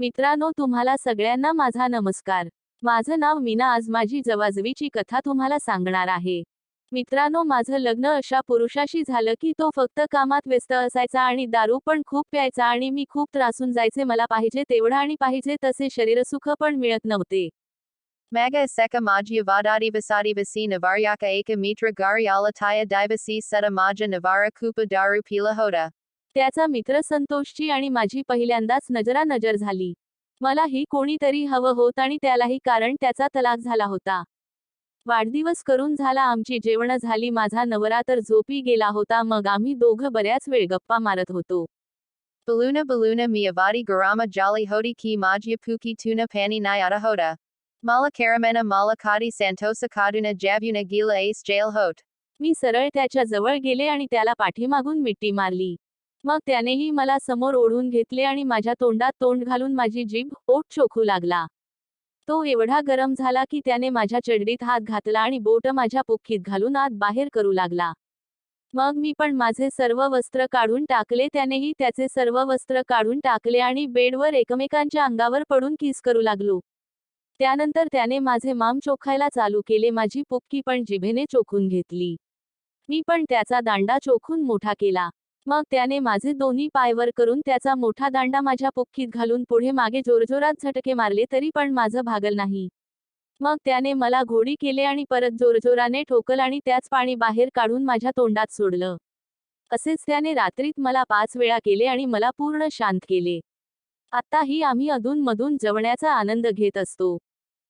मित्रांनो, तुम्हाला सगळ्यांना माझा नमस्कार. माझं नाव मीना. आज माझी जवाजवीची कथा तुम्हाला सांगणार आहे. मित्रांनो, माझं लग्न अशा पुरुषाशी झालं की तो फक्त कामात व्यस्त असायचा आणि दारू पण खूप प्यायचा आणि मी खूप त्रासून जायचे. मला पाहिजे तेवढं आणि पाहिजे तसे शरीरसुख पण मिळत नव्हते. Maga Iseka Majya Vadadi Vasadi Vasi Navaryaka Eka Mitra Gari Alataya Divasi Seta Maja Navara Kupa Daru Pila Hoda. त्याचा मित्र संतोषची आणि माझी पहिल्यांदाच नजरानजर झाली. मलाही कोणीतरी हवं होत आणि त्यालाही, कारण त्याचा तलाक झाला होता. वाढदिवस करून झाला, आमची जेवणं झाली, माझा नवरा तर झोपी गेला होता. मग आम्ही दोघं बऱ्याच वेळ गप्पा मारत होतो. Baluna Baluna Miyavadi Garama Jolly Hodi Ki Majya Puki Tuna Pani Nayada Hoda. Mala Karamena Mala Kadi Santosa Kaduna Jabuna Gila Ace Jail Hot. मी सरळ त्याच्या जवळ गेले आणि त्याला पाठीमागून मिठी मारली. मग त्यानेही मला समोर ओढून घेतले आणि माझ्या तोंडात तोंड घालून माझी जीभ, ओठ चोखू लागला. तो एवढा गरम झाला की त्याने माझ्या चड्डीत हात घातला आणि बोट माझ्या पुख्खीत घालून आत बाहेर करू लागला. मग मी पण माझे सर्व वस्त्र काढून टाकले, त्यानेही त्याचे सर्व वस्त्र काढून टाकले आणि बेडवर एकमेकांच्या अंगावर पडून किस करू लागलो. त्यानंतर त्याने माझे माम चोखायला चालू केले, माझी पुख्खी पण जिभेने चोखून घेतली. मी पण त्याचा दांडा चोखून मोठा केला. मग त्याने माझे दोन्ही पाय वर करून त्याचा मोठा दांडा माझ्या पुख्खीत घालून पुढे मागे जोरजोरात झटके मारले, तरी पण माझं भागल नाही. मग त्याने मला घोडी केले आणि परत जोरजोराने ठोकल आणि त्याच पाणी बाहेर काढून माझ्या तोंडात सोडलं. असेच त्याने रात्रीत मला 5 वेळा केले आणि मला पूर्ण शांत केले. आताही आम्ही अधूनमधून जवण्याचा आनंद घेत असतो.